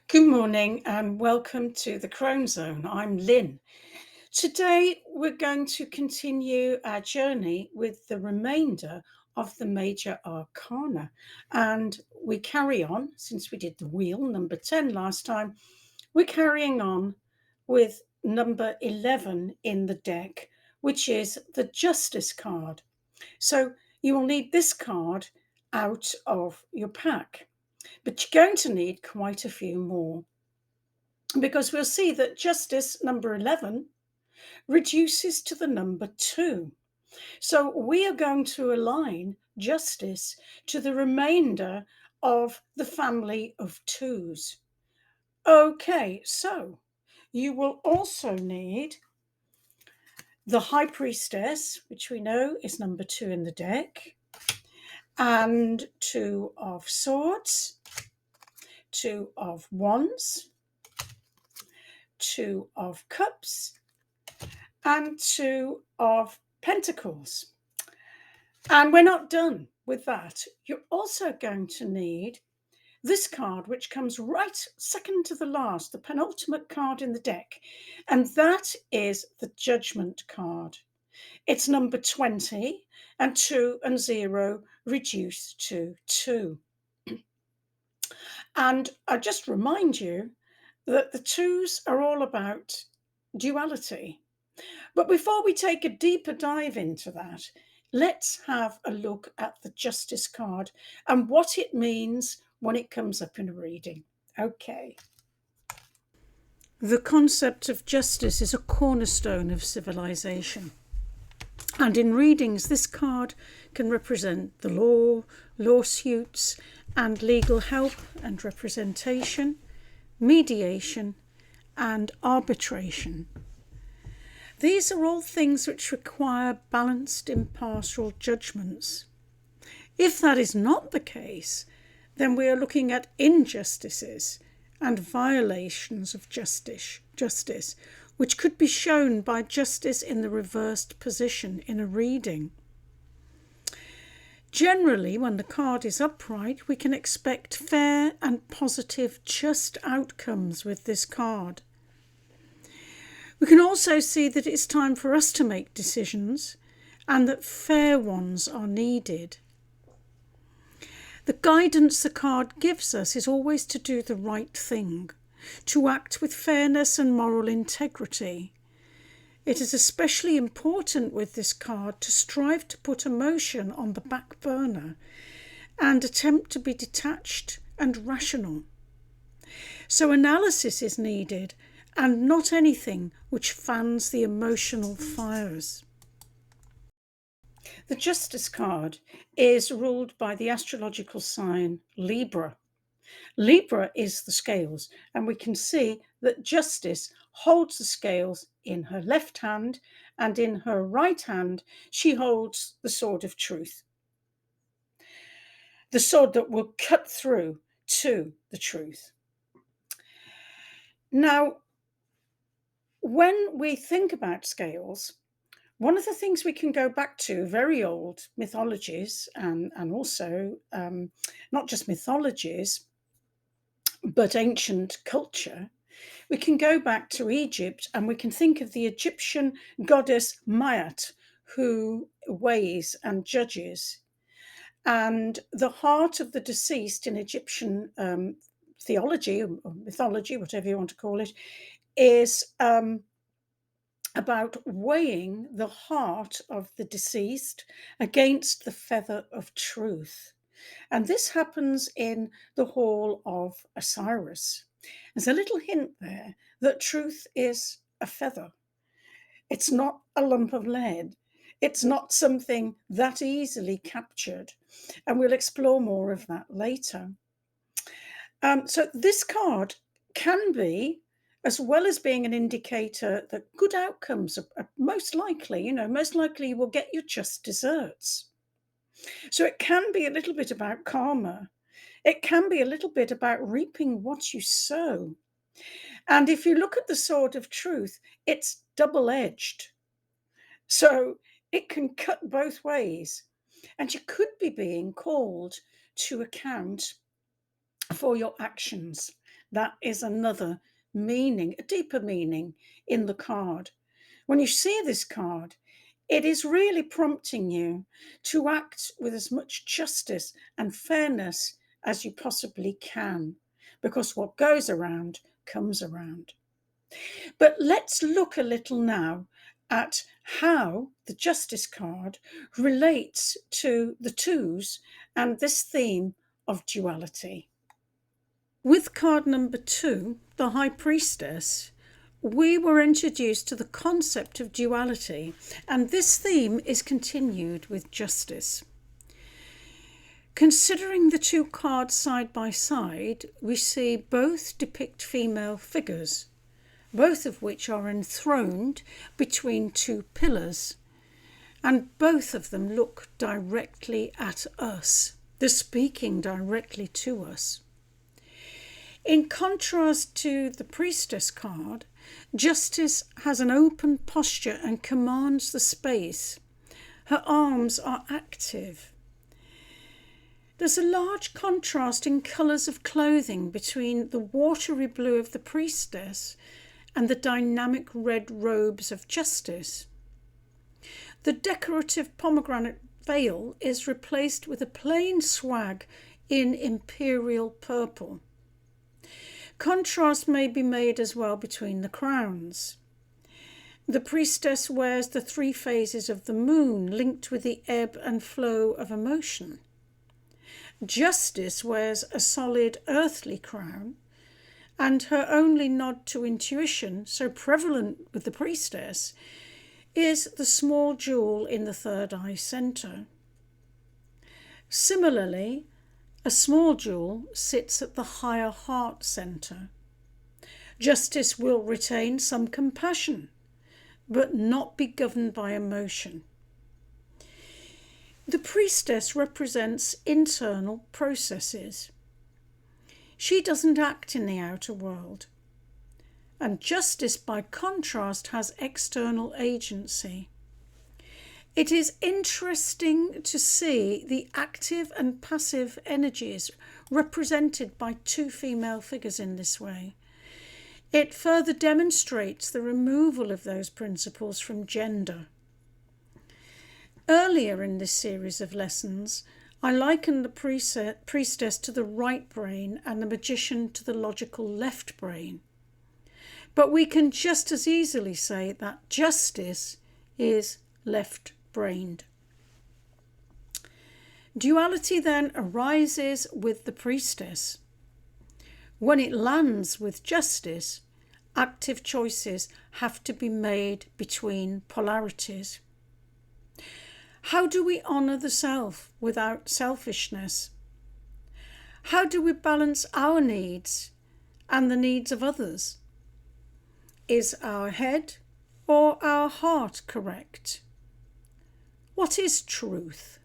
Good morning and welcome to the Crone Zone. I'm Lynn. Today we're going to continue our journey with the remainder of the major arcana. And we carry on, since we did the wheel, number 10 last time, we're carrying on with number 11 in the deck, which is the Justice card. So you will need this card out of your pack, but you're going to need quite a few more, because we'll see that justice number 11 reduces to the number 2. So we are going to align justice to the remainder of the family of twos. Okay, so you will also need the High Priestess, which we know is number 2 in the deck, and 2 of Swords, 2 of Wands, 2 of Cups, and 2 of Pentacles. And we're not done with that. You're also going to need this card, which comes right second to the last, the penultimate card in the deck, and that is the Judgment card. It's number 20, and 2 and 0 reduce to 2. And I just remind you that the twos are all about duality. But before we take a deeper dive into that, let's have a look at the Justice card and what it means when it comes up in a reading. Okay. The concept of justice is a cornerstone of civilization. And in readings, this card can represent the law, lawsuits, and legal help and representation, mediation, and arbitration. These are all things which require balanced, impartial judgments. If that is not the case, then we are looking at injustices and violations of justice, which could be shown by justice in the reversed position in a reading. Generally, when the card is upright, we can expect fair and positive, just outcomes with this card. We can also see that it's time for us to make decisions and that fair ones are needed. The guidance the card gives us is always to do the right thing, to act with fairness and moral integrity. It is especially important with this card to strive to put emotion on the back burner and attempt to be detached and rational. So analysis is needed, and not anything which fans the emotional fires. The Justice card is ruled by the astrological sign Libra. Libra is the scales, and we can see that Justice holds the scales in her left hand, and in her right hand she holds the sword of truth, the sword that will cut through to the truth. Now, when we think about scales, one of the things we can go back to very old mythologies, and also not just mythologies, but ancient culture, we can go back to Egypt and we can think of the Egyptian goddess Maat, who weighs and judges. And the heart of the deceased in Egyptian theology or mythology, whatever you want to call it, is about weighing the heart of the deceased against the feather of truth. And this happens in the Hall of Osiris. There's a little hint there that truth is a feather. It's not a lump of lead. It's not something that easily captured. And we'll explore more of that later. So this card can be, as well as being an indicator that good outcomes are most likely, most likely you will get your just desserts. So it can be a little bit about karma. It can be a little bit about reaping what you sow. And if you look at the sword of truth, it's double-edged. So it can cut both ways. And you could be being called to account for your actions. That is another meaning, a deeper meaning in the card. When you see this card, it is really prompting you to act with as much justice and fairness as you possibly can, because what goes around comes around. But let's look a little now at how the Justice card relates to the twos and this theme of duality. With card number 2, the High Priestess, we were introduced to the concept of duality, and this theme is continued with Justice. Considering the two cards side by side, we see both depict female figures, both of which are enthroned between two pillars, and both of them look directly at us. They're speaking directly to us. In contrast to the Priestess card, Justice has an open posture and commands the space. Her arms are active. There's a large contrast in colours of clothing between the watery blue of the Priestess and the dynamic red robes of Justice. The decorative pomegranate veil is replaced with a plain swag in imperial purple. Contrast may be made as well between the crowns. The Priestess wears the 3 phases of the moon linked with the ebb and flow of emotion. Justice wears a solid earthly crown, and her only nod to intuition, so prevalent with the Priestess, is the small jewel in the third eye centre. Similarly, a small jewel sits at the higher heart centre. Justice will retain some compassion, but not be governed by emotion. The Priestess represents internal processes. She doesn't act in the outer world. And Justice, by contrast, has external agency. It is interesting to see the active and passive energies represented by 2 female figures in this way. It further demonstrates the removal of those principles from gender. Earlier in this series of lessons, I likened the Priestess to the right brain and the Magician to the logical left brain. But we can just as easily say that Justice is left-brained. Duality then arises with the Priestess. When it lands with Justice, active choices have to be made between polarities. How do we honour the self without selfishness? How do we balance our needs and the needs of others? Is our head or our heart correct? What is truth?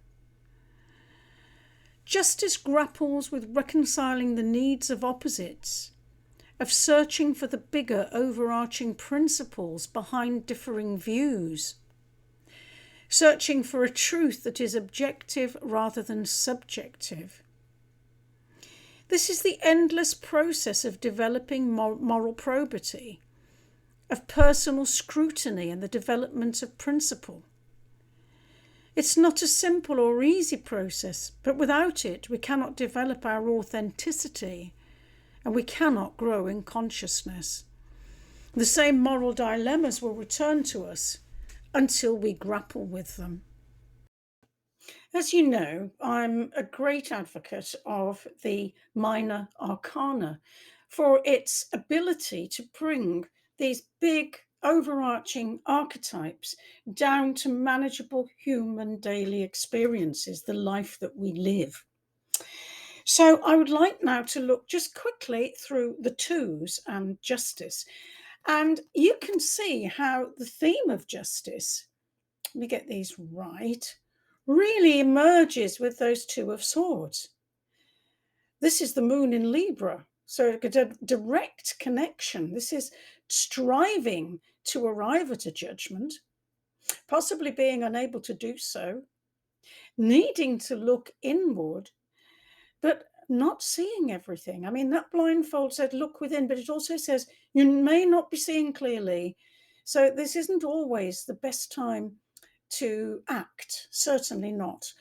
Justice grapples with reconciling the needs of opposites, of searching for the bigger overarching principles behind differing views, searching for a truth that is objective rather than subjective. This is the endless process of developing moral probity, of personal scrutiny and the development of principle. It's not a simple or easy process, but without it we cannot develop our authenticity and we cannot grow in consciousness. The same moral dilemmas will return to us until we grapple with them. As you know, I'm a great advocate of the minor arcana for its ability to bring these big overarching archetypes down to manageable human daily experiences, the life that we live. So I would like now to look just quickly through the twos and Justice. And you can see how the theme of Justice, let me get these right, really emerges with those 2 of Swords. This is the moon in Libra, so a direct connection. This is striving to arrive at a judgment, possibly being unable to do so, needing to look inward, but not seeing everything. I mean, that blindfold said, look within, but it also says you may not be seeing clearly. So this isn't always the best time to act, certainly not.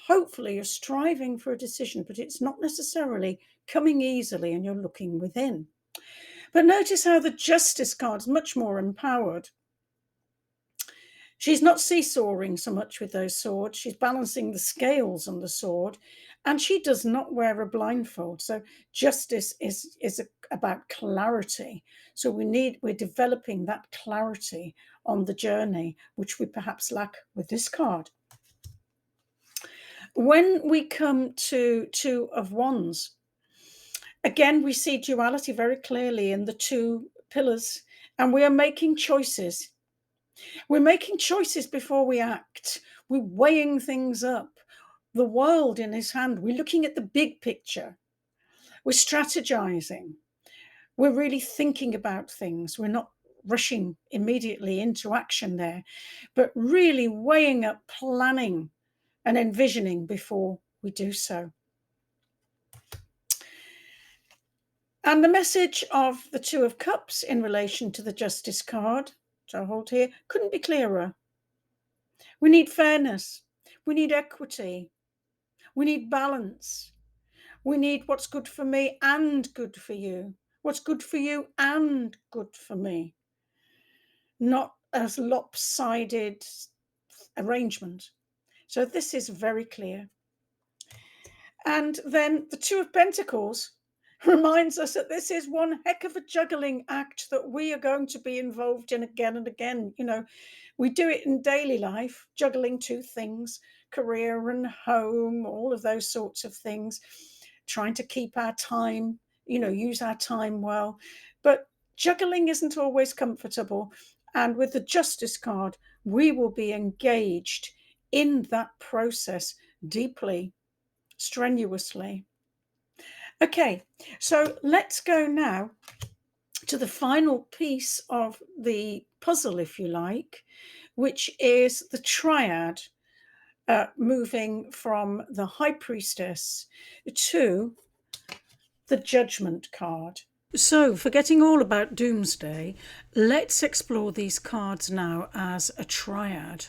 Hopefully you're striving for a decision, but it's not necessarily coming easily and you're looking within. But notice how the Justice card is much more empowered. She's not seesawing so much with those swords. She's balancing the scales on the sword, and she does not wear a blindfold. So justice is about clarity. So we're developing that clarity on the journey, which we perhaps lack with this card. When we come to Two of Wands, again, we see duality very clearly in the two pillars, and we are making choices. We're making choices before we act. We're weighing things up. The world in his hand. We're looking at the big picture. We're strategizing. We're really thinking about things. We're not rushing immediately into action there, but really weighing up, planning and envisioning before we do so. And the message of the Two of Cups in relation to the Justice card, which I hold here, couldn't be clearer. We need fairness. We need equity. We need balance. We need what's good for me and good for you. What's good for you and good for me. Not a lopsided arrangement. So this is very clear. And then the Two of Pentacles reminds us that this is one heck of a juggling act that we are going to be involved in again and again. You know, we do it in daily life, juggling two things, career and home, all of those sorts of things, trying to keep our time, use our time well. But juggling isn't always comfortable. And with the Justice card, we will be engaged in that process deeply, strenuously. Okay, so let's go now to the final piece of the puzzle, if you like, which is the triad, moving from the High Priestess to the Judgment card. So, forgetting all about Doomsday, let's explore these cards now as a triad.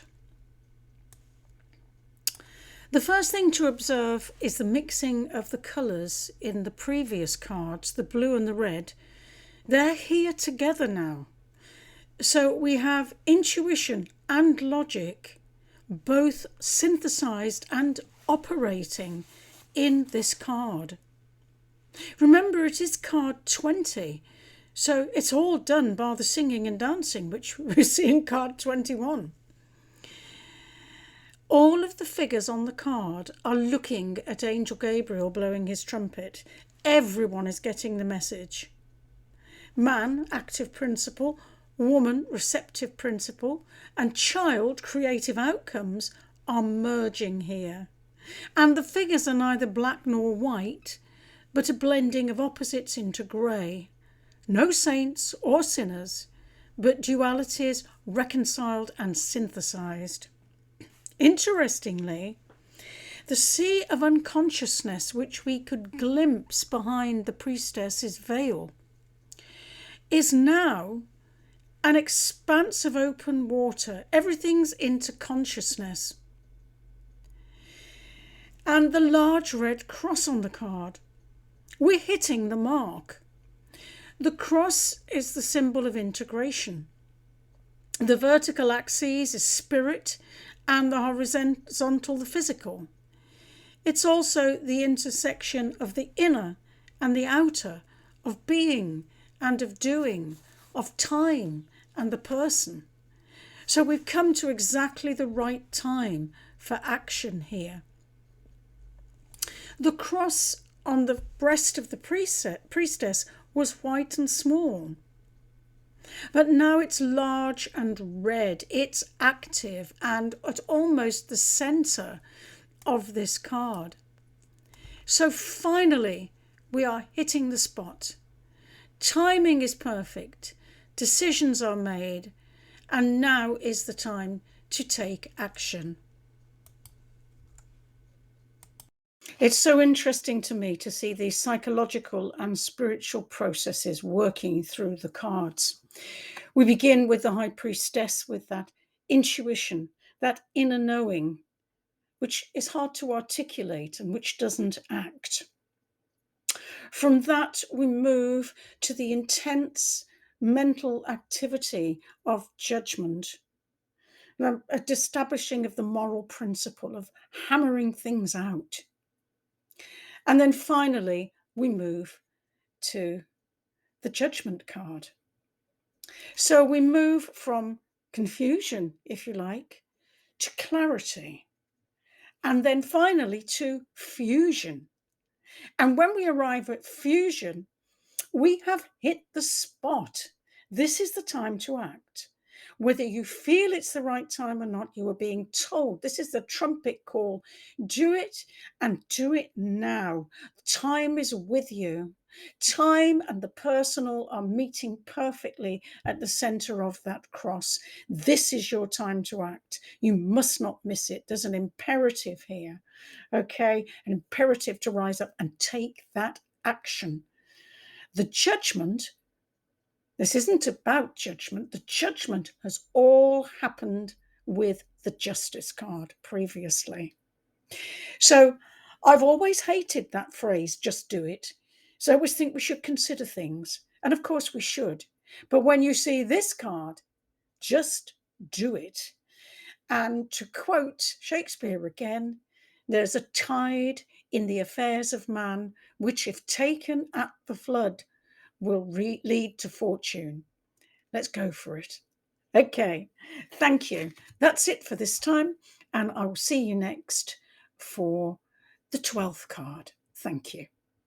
The first thing to observe is the mixing of the colours in the previous cards, the blue and the red. They're here together now. So we have intuition and logic both synthesized and operating in this card. Remember, it is card 20, so it's all done by the singing and dancing, which we see in card 21. All of the figures on the card are looking at Angel Gabriel blowing his trumpet. Everyone is getting the message. Man, active principle, woman, receptive principle, and child, creative outcomes, are merging here. And the figures are neither black nor white, but a blending of opposites into grey. No saints or sinners, but dualities reconciled and synthesized. Interestingly, the sea of unconsciousness which we could glimpse behind the priestess's veil is now an expanse of open water. Everything's into consciousness. And the large red cross on the card. We're hitting the mark. The cross is the symbol of integration. The vertical axis is spirit, and the horizontal, the physical. It's also the intersection of the inner and the outer, of being and of doing, of time and the person. So we've come to exactly the right time for action here. The cross on the breast of the priestess was white and small. But now it's large and red. It's active and at almost the centre of this card. So finally, we are hitting the spot. Timing is perfect. Decisions are made. And now is the time to take action. It's so interesting to me to see these psychological and spiritual processes working through the cards. We begin with the High Priestess, with that intuition, that inner knowing, which is hard to articulate and which doesn't act. From that, we move to the intense mental activity of judgment, establishing of the moral principle of hammering things out. And then finally, we move to the Judgment card. So we move from confusion, if you like, to clarity, and then finally to fusion. And when we arrive at fusion, we have hit the spot. This is the time to act. Whether you feel it's the right time or not, you are being told. This is the trumpet call. Do it, and do it now. Time is with you. Time and the personal are meeting perfectly at the center of that cross. This is your time to act. You must not miss it. There's an imperative here, okay? An imperative to rise up and take that action. The judgment, this isn't about judgment. The judgment has all happened with the Justice card previously. So I've always hated that phrase, just do it. So I always think we should consider things. And of course we should. But when you see this card, just do it. And to quote Shakespeare again, there's a tide in the affairs of man, which if taken at the flood, will lead to fortune. Let's go for it. Okay, thank you. That's it for this time, and I will see you next for the 12th card. Thank you.